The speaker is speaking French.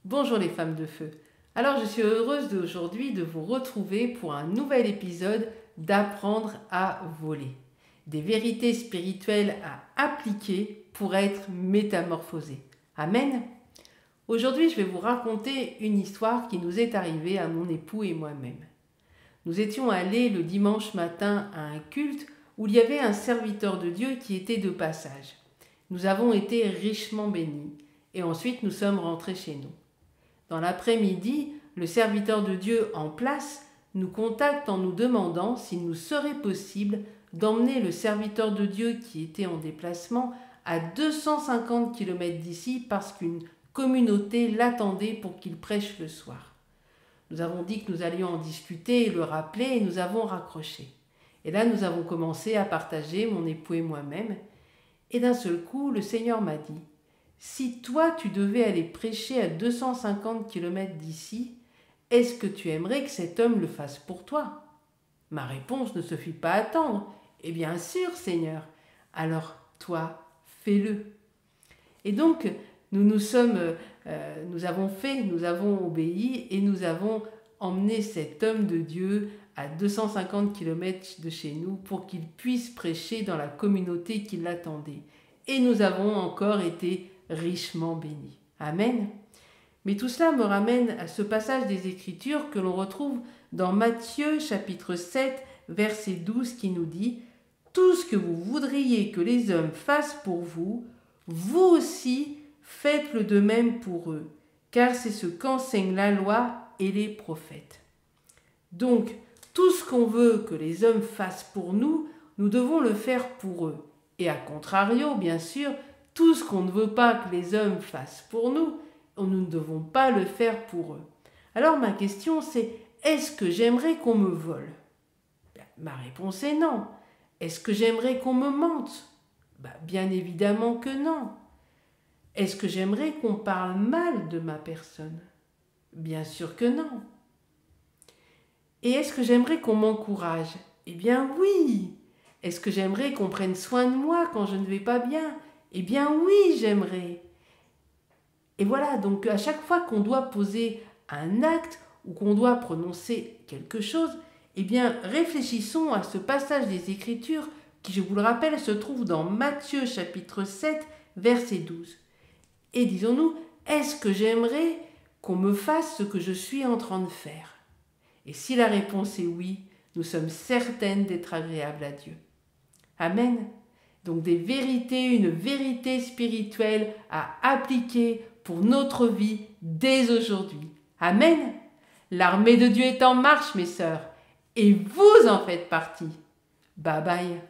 Bonjour les femmes de feu. Alors je suis heureuse d'aujourd'hui de vous retrouver pour un nouvel épisode d'apprendre à voler. Des vérités spirituelles à appliquer pour être métamorphosées. Amen. Aujourd'hui je vais vous raconter une histoire qui nous est arrivée à mon époux et moi-même. Nous étions allés le dimanche matin à un culte où il y avait un serviteur de Dieu qui était de passage. Nous avons été richement bénis et ensuite nous sommes rentrés chez nous. Dans l'après-midi, le serviteur de Dieu en place nous contacte en nous demandant s'il nous serait possible d'emmener le serviteur de Dieu qui était en déplacement à 250 km d'ici parce qu'une communauté l'attendait pour qu'il prêche le soir. Nous avons dit que nous allions en discuter et le rappeler et nous avons raccroché. Et là, nous avons commencé à partager, mon époux et moi-même. Et d'un seul coup, le Seigneur m'a dit: si toi tu devais aller prêcher à 250 km d'ici, est-ce que tu aimerais que cet homme le fasse pour toi? Ma réponse ne se fit pas attendre. Eh bien sûr, Seigneur. Alors toi, fais-le. Et donc, nous avons obéi et nous avons emmené cet homme de Dieu à 250 km de chez nous pour qu'il puisse prêcher dans la communauté qui l'attendait. Et nous avons encore été richement bénis. Amen. Mais tout cela me ramène à ce passage des Écritures que l'on retrouve dans Matthieu chapitre 7, verset 12 qui nous dit: tout ce que vous voudriez que les hommes fassent pour vous, vous aussi faites-le de même pour eux, car c'est ce qu'enseignent la loi et les prophètes. Donc, tout ce qu'on veut que les hommes fassent pour nous, nous devons le faire pour eux. Et à contrario, bien sûr, tout ce qu'on ne veut pas que les hommes fassent pour nous, nous ne devons pas le faire pour eux. Alors ma question c'est: est-ce que j'aimerais qu'on me vole? Ma réponse est non. Est-ce que j'aimerais qu'on me mente? Bien évidemment que non. Est-ce que j'aimerais qu'on parle mal de ma personne? Bien sûr que non. Et est-ce que j'aimerais qu'on m'encourage? Eh bien oui. Est-ce que j'aimerais qu'on prenne soin de moi quand je ne vais pas bien? Eh bien oui, j'aimerais. Et voilà, donc à chaque fois qu'on doit poser un acte ou qu'on doit prononcer quelque chose, eh bien réfléchissons à ce passage des Écritures qui, je vous le rappelle, se trouve dans Matthieu chapitre 7, verset 12. Et disons-nous, est-ce que j'aimerais qu'on me fasse ce que je suis en train de faire? Et si la réponse est oui, nous sommes certaines d'être agréables à Dieu. Amen. Donc une vérité spirituelle à appliquer pour notre vie dès aujourd'hui. Amen. L'armée de Dieu est en marche, mes sœurs, et vous en faites partie. Bye bye.